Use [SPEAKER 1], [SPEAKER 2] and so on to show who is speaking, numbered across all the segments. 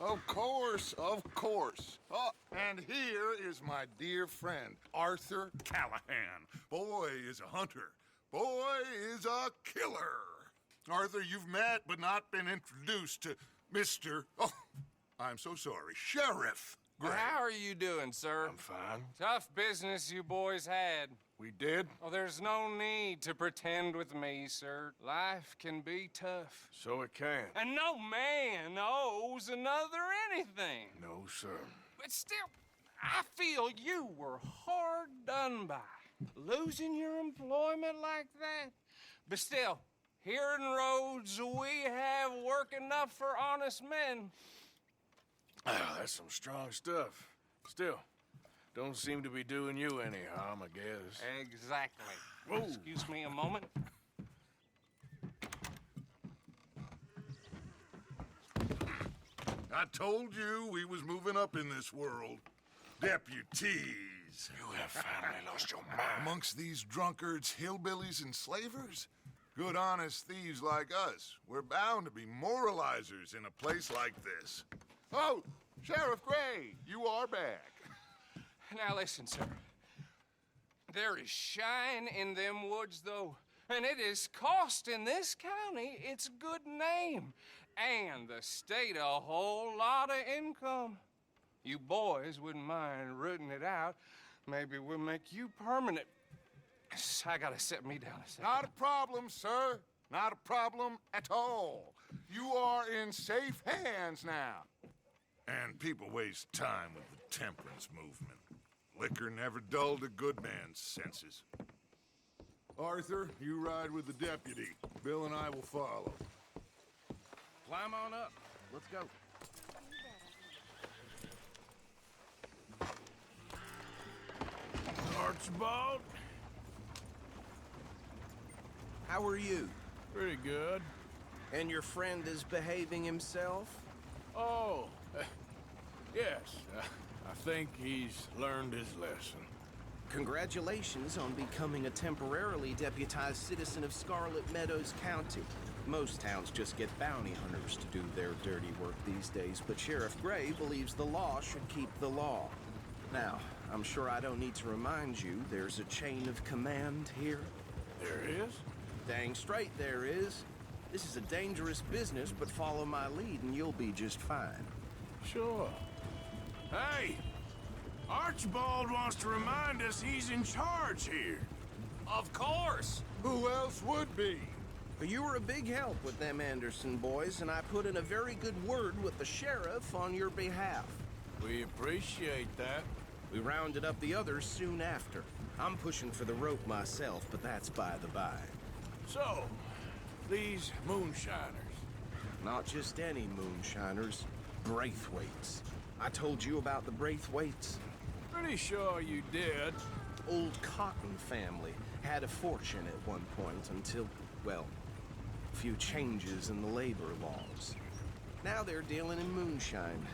[SPEAKER 1] Of course, of course. Oh, and here is my dear friend, Arthur Callahan. Boy is a hunter. Boy is a killer. Arthur, you've met but not been introduced to Mr. Oh, I'm so sorry, Sheriff Gray.
[SPEAKER 2] How are you doing, sir?
[SPEAKER 1] I'm fine.
[SPEAKER 2] Tough business you boys had.
[SPEAKER 1] We did?
[SPEAKER 2] Oh, there's no need to pretend with me, sir. Life can be tough.
[SPEAKER 1] So it can.
[SPEAKER 2] And no man owes another anything.
[SPEAKER 1] No, sir.
[SPEAKER 2] But still, I feel you were hard done by. Losing your employment like that. But still, here in Rhodes, we have work enough for honest men.
[SPEAKER 1] Ah, that's some strong stuff. Still, don't seem to be doing you any harm, I guess.
[SPEAKER 2] Exactly.
[SPEAKER 1] Whoa.
[SPEAKER 2] Excuse me a moment.
[SPEAKER 1] I told you we was moving up in this world. Deputies. You have finally lost your mind. Amongst these drunkards, hillbillies, and slavers? Good honest thieves like us. We're bound to be moralizers in a place like this. Oh, Sheriff Gray, you are back.
[SPEAKER 2] Now listen, sir. There is shine in them woods, though, and it is costing this county its good name, and the state a whole lot of income. You boys wouldn't mind rooting it out. Maybe we'll make you permanent. I gotta set me down a second.
[SPEAKER 1] Not a problem, sir. Not a problem at all. You are in safe hands now. And people waste time with the temperance movement. Liquor never dulled a good man's senses. Arthur, you ride with the deputy. Bill and I will follow.
[SPEAKER 3] Climb on up. Let's go.
[SPEAKER 1] Archibald?
[SPEAKER 3] How are you?
[SPEAKER 1] Pretty good.
[SPEAKER 3] And your friend is behaving himself?
[SPEAKER 1] Oh, yes. I think he's learned his lesson.
[SPEAKER 3] Congratulations on becoming a temporarily deputized citizen of Scarlet Meadows County. Most towns just get bounty hunters to do their dirty work these days, but Sheriff Gray believes the law should keep the law. Now, I'm sure I don't need to remind you there's a chain of command here.
[SPEAKER 1] There is?
[SPEAKER 3] Dang straight there is. This is a dangerous business, but follow my lead and you'll be just fine.
[SPEAKER 1] Sure. Hey! Archibald wants to remind us he's in charge here.
[SPEAKER 2] Of course.
[SPEAKER 1] Who else would be?
[SPEAKER 3] But you were a big help with them Anderson boys, and I put in a very good word with the sheriff on your behalf.
[SPEAKER 1] We appreciate that.
[SPEAKER 3] We rounded up the others soon after. I'm pushing for the rope myself, but that's by the by.
[SPEAKER 1] So, these moonshiners.
[SPEAKER 3] Not just any moonshiners, Braithwaites. I told you about the Braithwaites?
[SPEAKER 1] Pretty sure you did.
[SPEAKER 3] Old Cotton family had a fortune at one point until, well, a few changes in the labor laws. Now they're dealing in moonshine.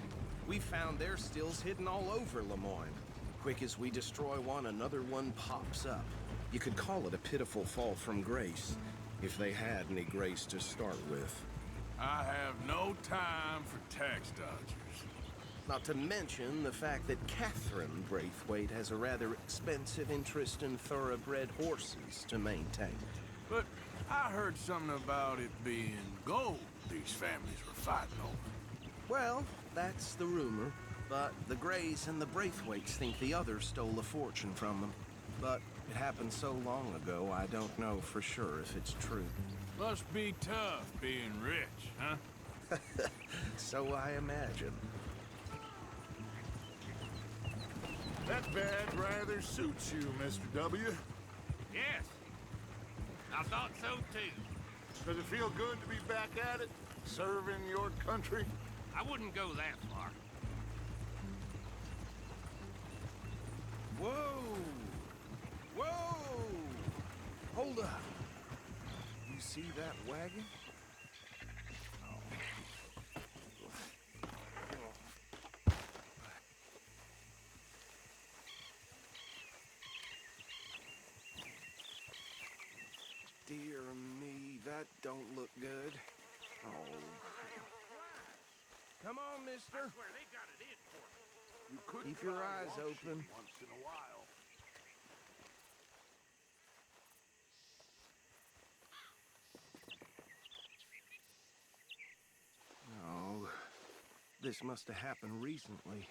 [SPEAKER 3] We found their stills hidden all over Lemoyne. Quick as we destroy one, another one pops up. You could call it a pitiful fall from grace, if they had any grace to start with.
[SPEAKER 1] I have no time for tax dodgers.
[SPEAKER 3] Not to mention the fact that Catherine Braithwaite has a rather expensive interest in thoroughbred horses to maintain.
[SPEAKER 1] But I heard something about it being gold these families were fighting over.
[SPEAKER 3] Well, that's the rumor. But the Grays and the Braithwaites think the others stole a fortune from them. But it happened so long ago, I don't know for sure if it's true.
[SPEAKER 1] Must be tough being rich, huh?
[SPEAKER 3] So I imagine.
[SPEAKER 1] That badge rather suits you, Mr. W.
[SPEAKER 4] Yes. I thought so, too.
[SPEAKER 1] Does it feel good to be back at it? Serving your country?
[SPEAKER 4] I wouldn't go that far.
[SPEAKER 3] Whoa! Whoa! Hold up. You see that wagon? Dear me, that don't look good. Oh. Come on, mister.
[SPEAKER 4] I swear they got it in for me.
[SPEAKER 1] You could
[SPEAKER 3] Keep your
[SPEAKER 1] try
[SPEAKER 3] eyes
[SPEAKER 1] walk
[SPEAKER 3] open.
[SPEAKER 1] shit once in a while.
[SPEAKER 3] Oh, this must have happened recently.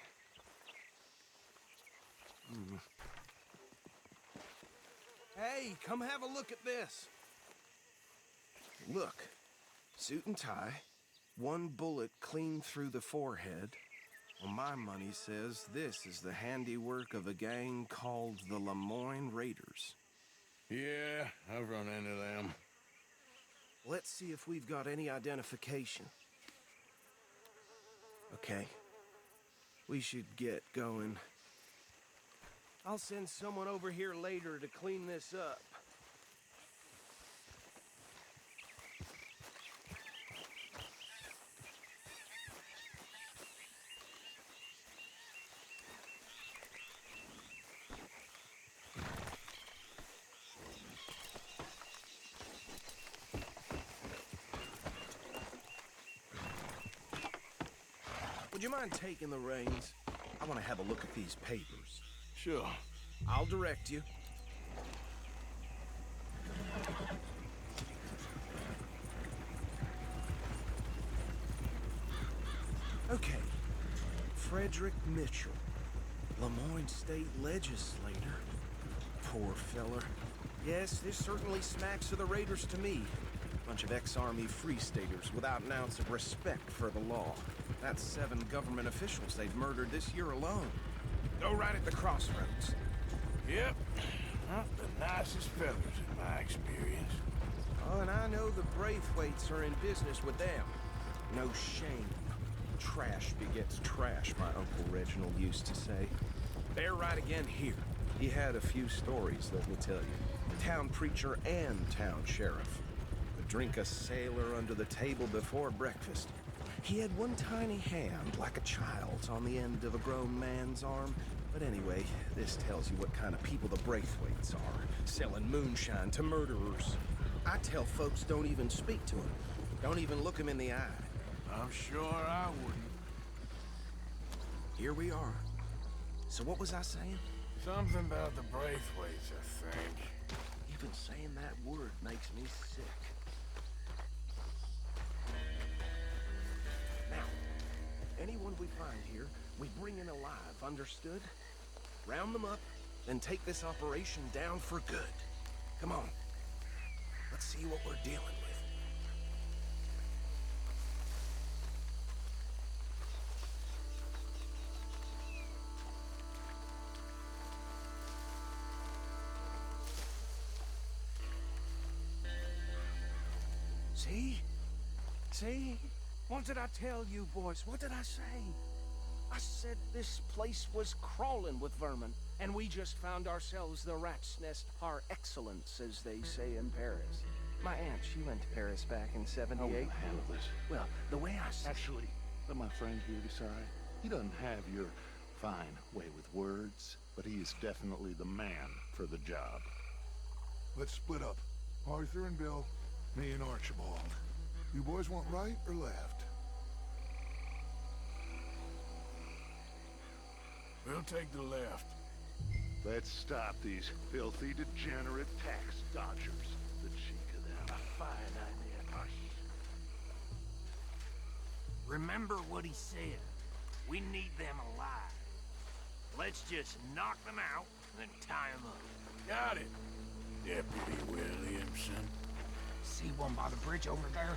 [SPEAKER 3] Hey, come have a look at this. Look, suit and tie, one bullet clean through the forehead. Well, my money says this is the handiwork of a gang called the Lemoyne Raiders.
[SPEAKER 5] Yeah, I've run into them.
[SPEAKER 3] Let's see if we've got any identification. Okay. We should get going. I'll send someone over here later to clean this up. Would you mind taking the reins? I want to have a look at these papers.
[SPEAKER 5] Sure.
[SPEAKER 3] I'll direct you. Okay. Frederick Mitchell, Lemoyne State Legislator. Poor feller. Yes, this certainly smacks of the Raiders to me. Bunch of ex-Army Free Staters without an ounce of respect for the law. That's 7 government officials they've murdered this year alone. Go right at the crossroads.
[SPEAKER 5] Yep. Not the nicest fellas in my experience.
[SPEAKER 3] Oh, and I know the Braithwaites are in business with them. No shame. Trash begets trash, my Uncle Reginald used to say. They're right again here. He had a few stories, let me tell you. Town preacher and town sheriff. Would drink a sailor under the table before breakfast. He had one tiny hand, like a child's, on the end of a grown man's arm. But anyway, this tells you what kind of people the Braithwaites are, selling moonshine to murderers. I tell folks don't even speak to him. Don't even look him in the eye.
[SPEAKER 5] I'm sure I wouldn't.
[SPEAKER 3] Here we are. So what was I saying?
[SPEAKER 5] Something about the Braithwaites, I think.
[SPEAKER 3] Even saying that word makes me sick. Now, anyone we find here, we bring in alive, understood? Round them up, then take this operation down for good. Come on. Let's see what we're dealing with. See? See? What did I tell you, boys? What did I say? I said this place was crawling with vermin, and we just found ourselves the rat's nest par excellence, as they say in Paris. My aunt, she went to Paris back in
[SPEAKER 6] How will
[SPEAKER 3] '78.
[SPEAKER 6] you handle this?
[SPEAKER 3] Well, the way I see
[SPEAKER 6] Actually, let my friend here decide. He doesn't have your fine way with words, but he is definitely the man for the job.
[SPEAKER 1] Let's split up. Arthur and Bill, me and Archibald. You boys want right or left?
[SPEAKER 5] We'll take the left.
[SPEAKER 6] Let's stop these filthy, degenerate tax dodgers. The cheek of them. A fine idea.
[SPEAKER 4] Remember what he said. We need them alive. Let's just knock them out and then tie them up.
[SPEAKER 5] Got it. Deputy Williamson.
[SPEAKER 2] See one by the bridge over there?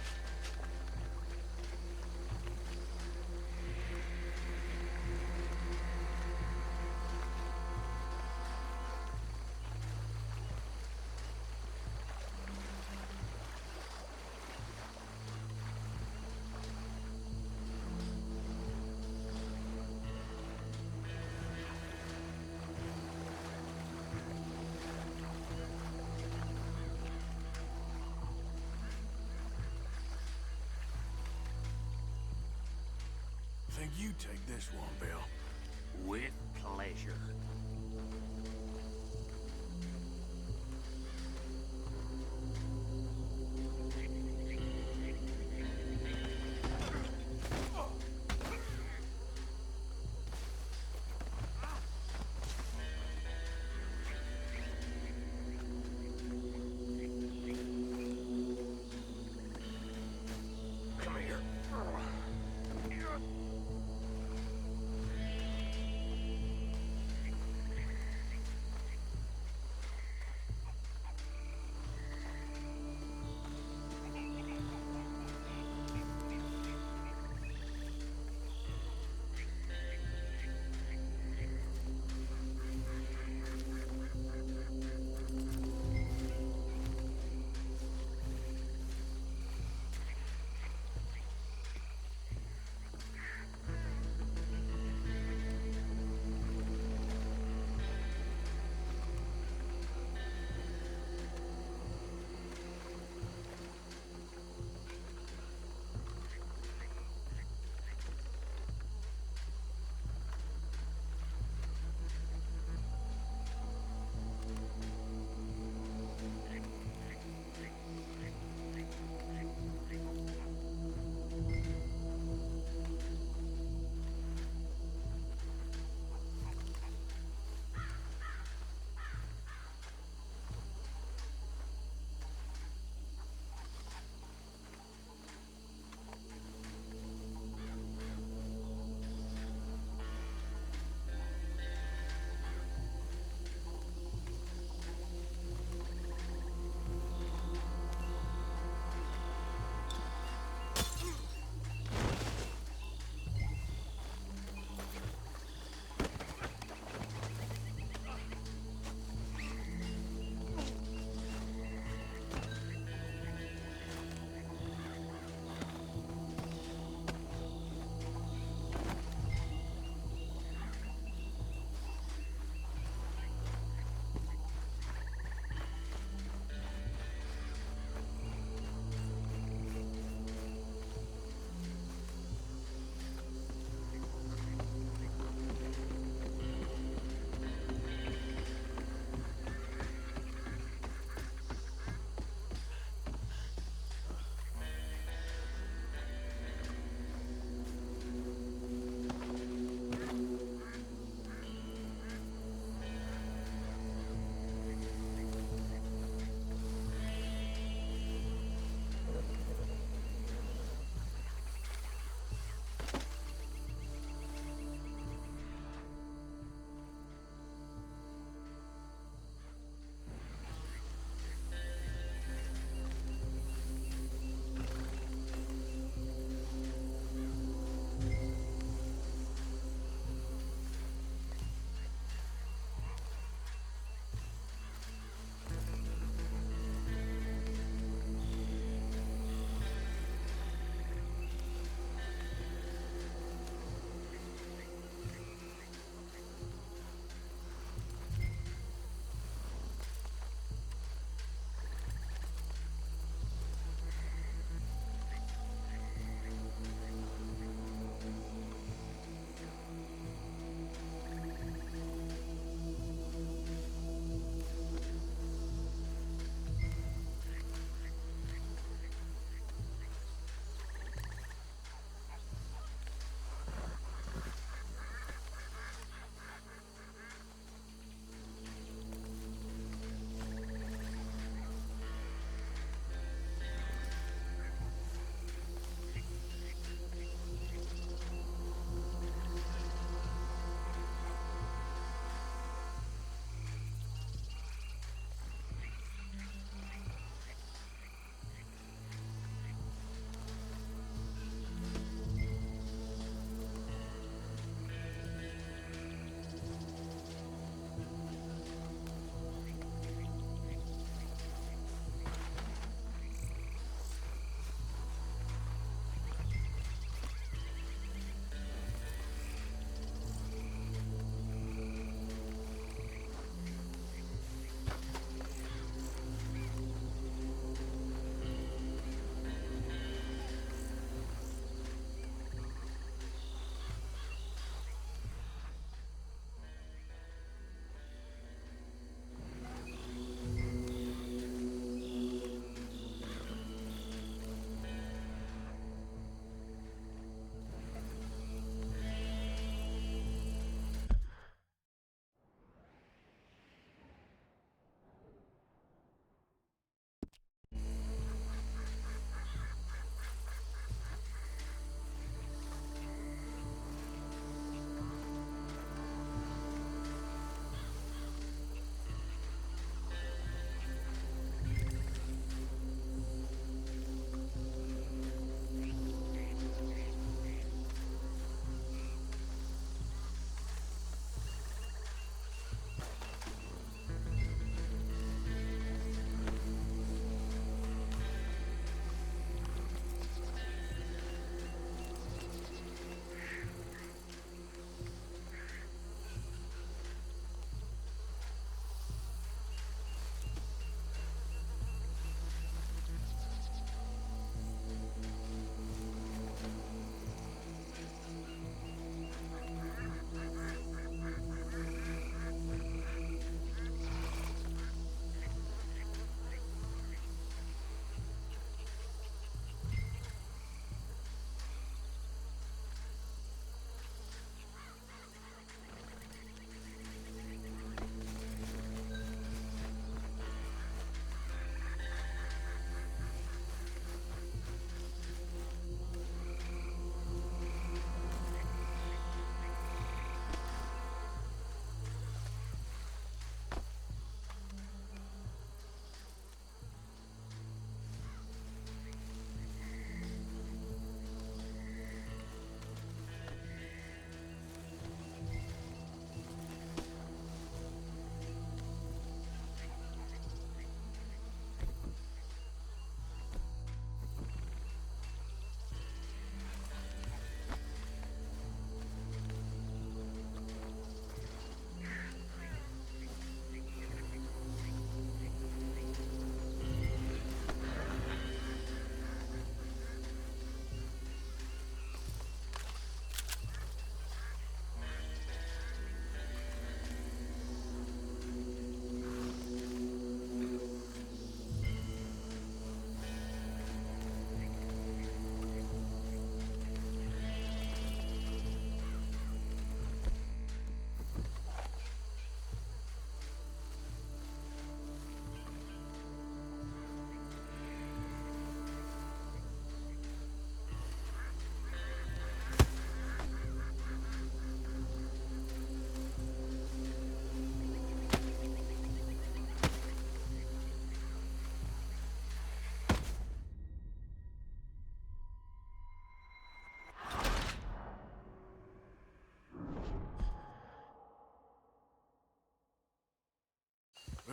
[SPEAKER 5] Think you take this one, Bill.
[SPEAKER 4] With pleasure.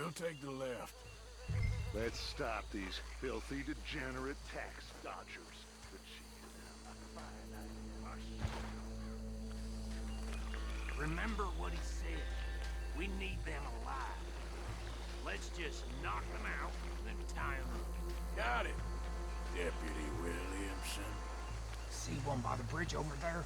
[SPEAKER 5] We'll take the left.
[SPEAKER 6] Let's stop these filthy, degenerate tax dodgers.
[SPEAKER 4] Remember what he said. We need them alive. Let's just knock them out and then tie them up.
[SPEAKER 5] Got it, Deputy Williamson.
[SPEAKER 4] See one by the bridge over there?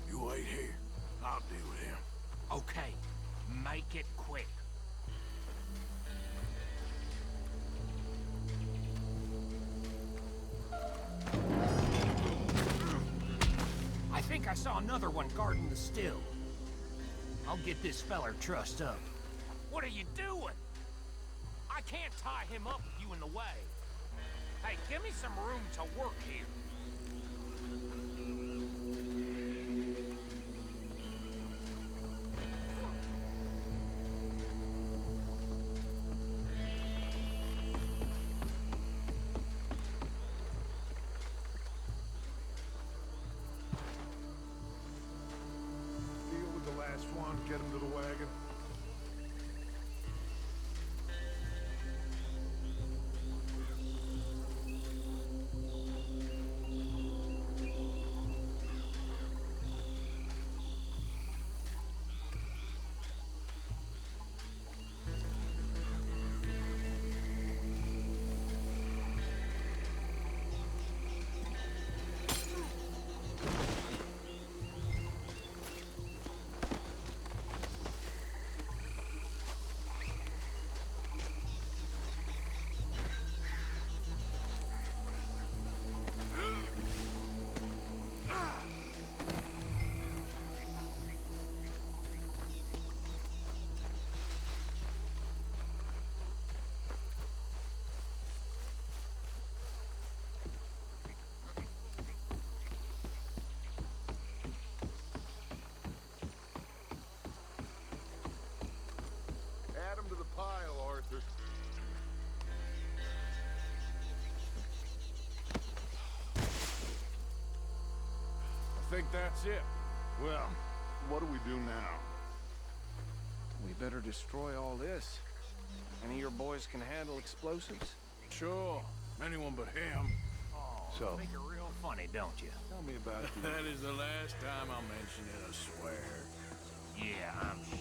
[SPEAKER 5] You wait here. I'll deal with him.
[SPEAKER 4] Okay, make it quick. I think I saw another one guarding the still. I'll get this feller trussed up. What are you doing? I can't tie him up with you in the way. Hey, give me some room to work here.
[SPEAKER 6] Deal with the last one, get him to the wagon. Add him to the pile, Arthur.
[SPEAKER 5] I think that's it.
[SPEAKER 6] Well, what do we do now?
[SPEAKER 3] We better destroy all this. Any of your boys can handle explosives?
[SPEAKER 5] Sure. Anyone but him.
[SPEAKER 6] So,
[SPEAKER 4] Make it real funny, don't you?
[SPEAKER 6] tell me about the...
[SPEAKER 5] That is the last time I'll mention it, I swear.
[SPEAKER 4] Yeah, I'm sure.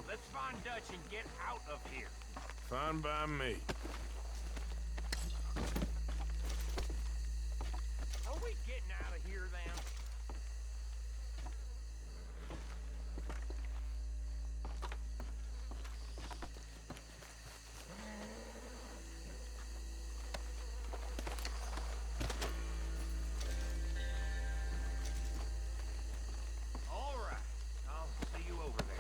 [SPEAKER 4] Let's find Dutch and get out of here.
[SPEAKER 5] Fine by me.
[SPEAKER 4] Are we getting out of here then? All right. I'll see you over there.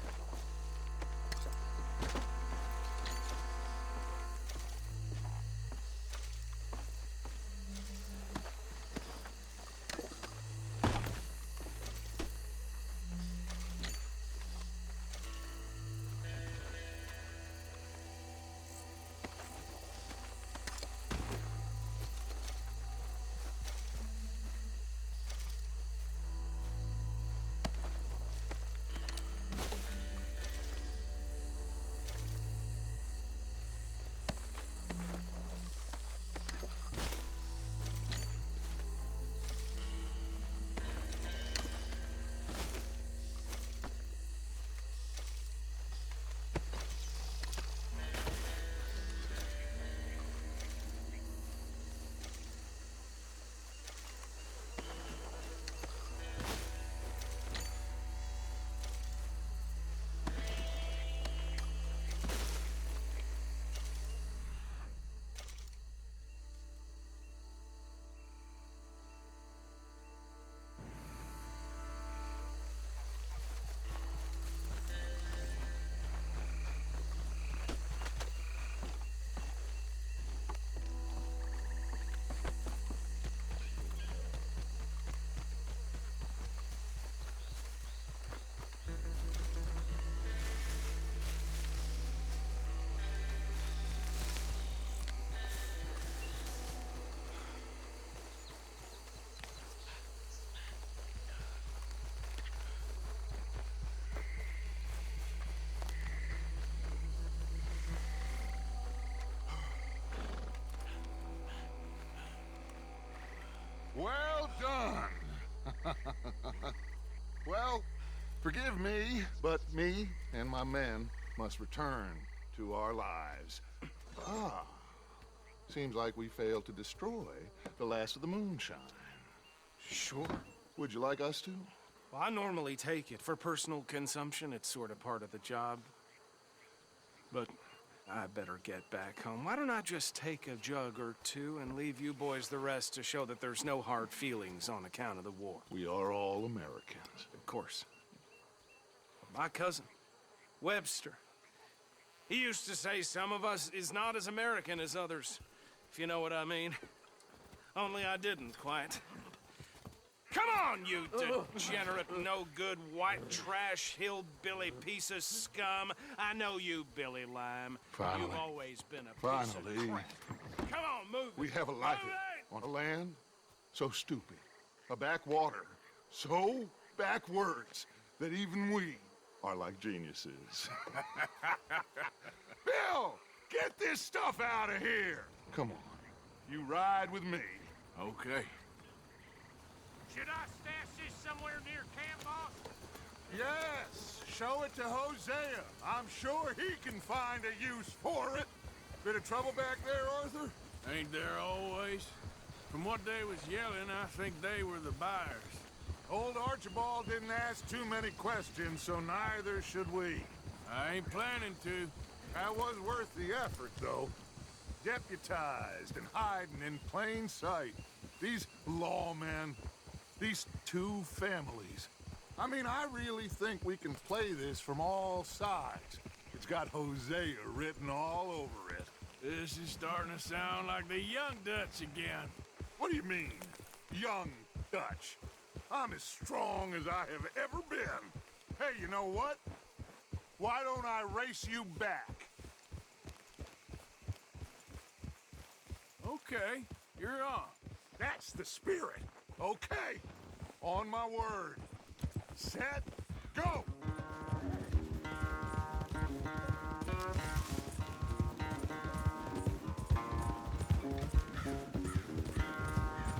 [SPEAKER 1] Well done.
[SPEAKER 6] Well, forgive me, but me and my men must return to our lives. Ah, seems like we failed to destroy the last of the moonshine.
[SPEAKER 3] Sure.
[SPEAKER 6] Would you like us to?
[SPEAKER 3] Well, I normally take it for personal consumption. It's sort of part of the job. But I better get back home. Why don't I just take a jug or two and leave you boys the rest to show that there's no hard feelings on account of the war?
[SPEAKER 6] We are all Americans.
[SPEAKER 3] Of course. My cousin, Webster, he used to say some of us is not as American as others, if you know what I mean. Only I didn't quite. Come on, you degenerate, no-good, white trash, hillbilly piece of scum. I know you, Billy Lime.
[SPEAKER 6] Finally.
[SPEAKER 3] You've always been a piece of
[SPEAKER 6] Finally.
[SPEAKER 3] crap. Come on, move it.
[SPEAKER 6] We have a life
[SPEAKER 3] Move it!
[SPEAKER 6] on a land so stupid, a backwater so backwards that even we are like geniuses.
[SPEAKER 1] Bill, get this stuff out of here.
[SPEAKER 6] Come on.
[SPEAKER 1] You ride with me.
[SPEAKER 5] Okay.
[SPEAKER 4] Should I stash this somewhere near camp, boss?
[SPEAKER 1] Yes, show it to Hosea. I'm sure he can find a use for it. Bit of trouble back there, Arthur?
[SPEAKER 5] Ain't there always? From what they was yelling, I think they were the buyers.
[SPEAKER 1] Old Archibald didn't ask too many questions, so neither should we.
[SPEAKER 5] I ain't planning to.
[SPEAKER 1] That was worth the effort, though. Deputized and hiding in plain sight. These lawmen, these two families. I mean, I really think we can play this from all sides. It's got Hosea written all over it.
[SPEAKER 5] This is starting to sound like the young Dutch again.
[SPEAKER 1] What do you mean, young Dutch? I'm as strong as I have ever been. Hey, you know what? Why don't I race you back?
[SPEAKER 5] Okay, you're on.
[SPEAKER 1] That's the spirit. Okay. On my word. Set, go!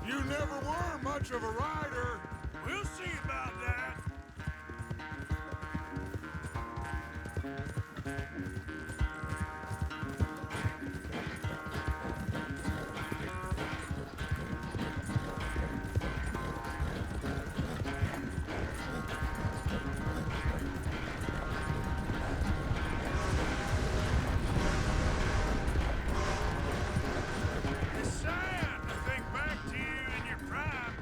[SPEAKER 1] You never were much of a rider.
[SPEAKER 5] We'll see about that. It's sad to think back to you in your prime.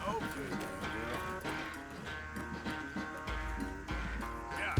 [SPEAKER 5] Okay, yeah.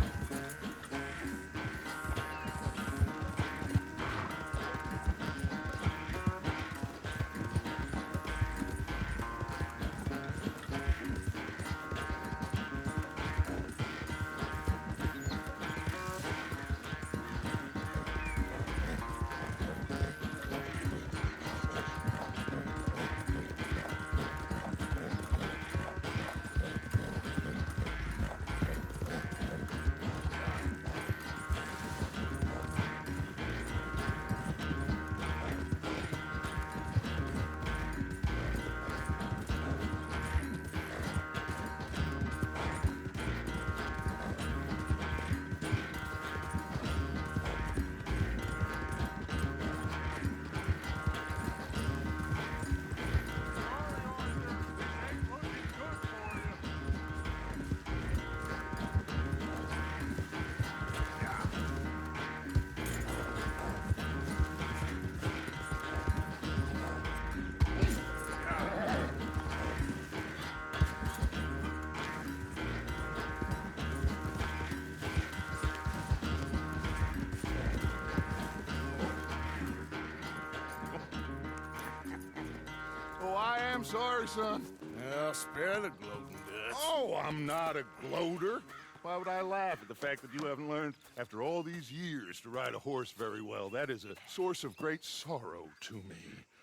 [SPEAKER 6] Oh, I am sorry, son.
[SPEAKER 5] Well, spare the gloating guts.
[SPEAKER 6] Oh, I'm not a gloater. Why would I laugh at the fact that you haven't learned, after all these years, to ride a horse very well? That is a source of great sorrow to me.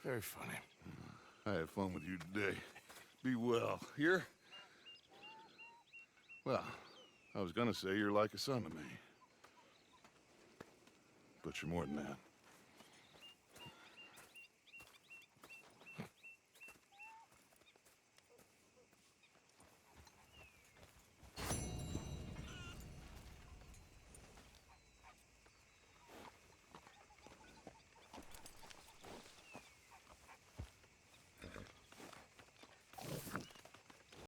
[SPEAKER 5] Very funny.
[SPEAKER 6] I had fun with you today. Be well. Here? Well, I was gonna say you're like a son to me. But you're more than that.